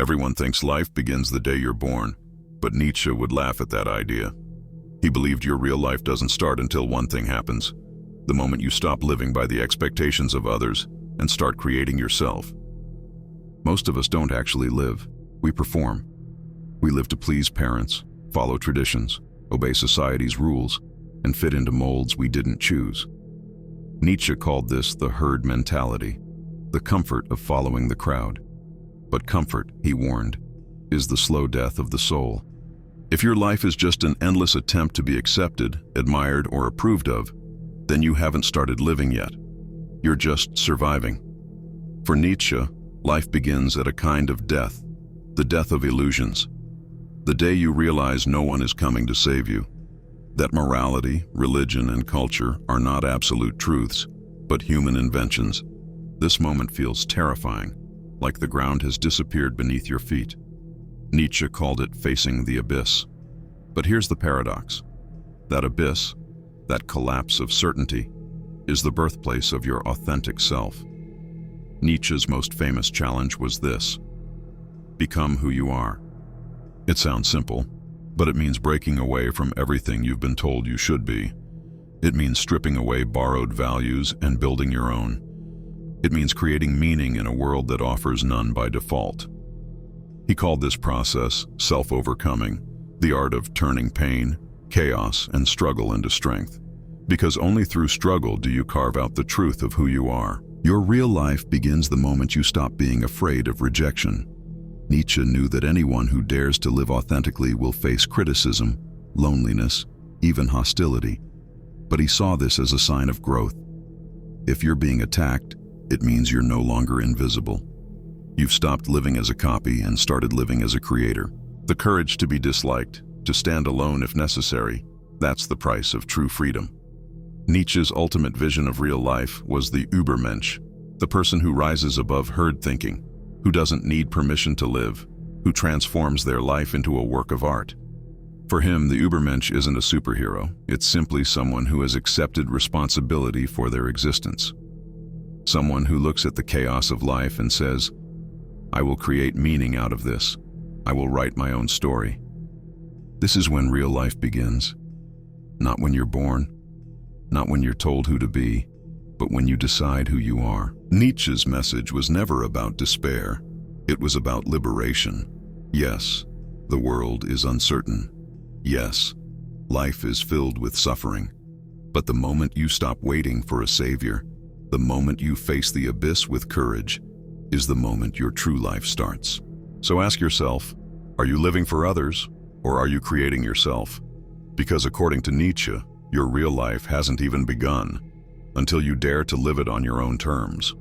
Everyone thinks life begins the day you're born, but Nietzsche would laugh at that idea. He believed your real life doesn't start until one thing happens: the moment you stop living by the expectations of others and start creating yourself. Most of us don't actually live. We perform. We live to please parents, follow traditions, obey society's rules, and fit into molds we didn't choose. Nietzsche called this the herd mentality, the comfort of following the crowd. But comfort, he warned, is the slow death of the soul. If your life is just an endless attempt to be accepted, admired, or approved of, then you haven't started living yet. You're just surviving. For Nietzsche, life begins at a kind of death, the death of illusions. The day you realize no one is coming to save you, that morality, religion, and culture are not absolute truths, but human inventions. This moment feels terrifying, like the ground has disappeared beneath your feet. Nietzsche called it facing the abyss. But here's the paradox. That abyss, that collapse of certainty, is the birthplace of your authentic self. Nietzsche's most famous challenge was this: become who you are. It sounds simple, but it means breaking away from everything you've been told you should be. It means stripping away borrowed values and building your own. It means creating meaning in a world that offers none by default. He called this process self-overcoming, the art of turning pain, chaos, and struggle into strength. Because only through struggle do you carve out the truth of who you are. Your real life begins the moment you stop being afraid of rejection. Nietzsche knew that anyone who dares to live authentically will face criticism, loneliness, even hostility. But he saw this as a sign of growth. If you're being attacked, it means you're no longer invisible. You've stopped living as a copy and started living as a creator. The courage to be disliked, to stand alone if necessary, that's the price of true freedom. Nietzsche's ultimate vision of real life was the Übermensch, the person who rises above herd thinking, who doesn't need permission to live, who transforms their life into a work of art. For him, the Übermensch isn't a superhero. It's simply someone who has accepted responsibility for their existence. Someone who looks at the chaos of life and says, "I will create meaning out of this. I will write my own story." This is when real life begins. Not when you're born, not when you're told who to be, but when you decide who you are. Nietzsche's message was never about despair. It was about liberation. Yes, the world is uncertain. Yes, life is filled with suffering. But the moment you stop waiting for a savior, the moment you face the abyss with courage, is the moment your true life starts. So ask yourself, are you living for others, or are you creating yourself? Because according to Nietzsche, your real life hasn't even begun until you dare to live it on your own terms.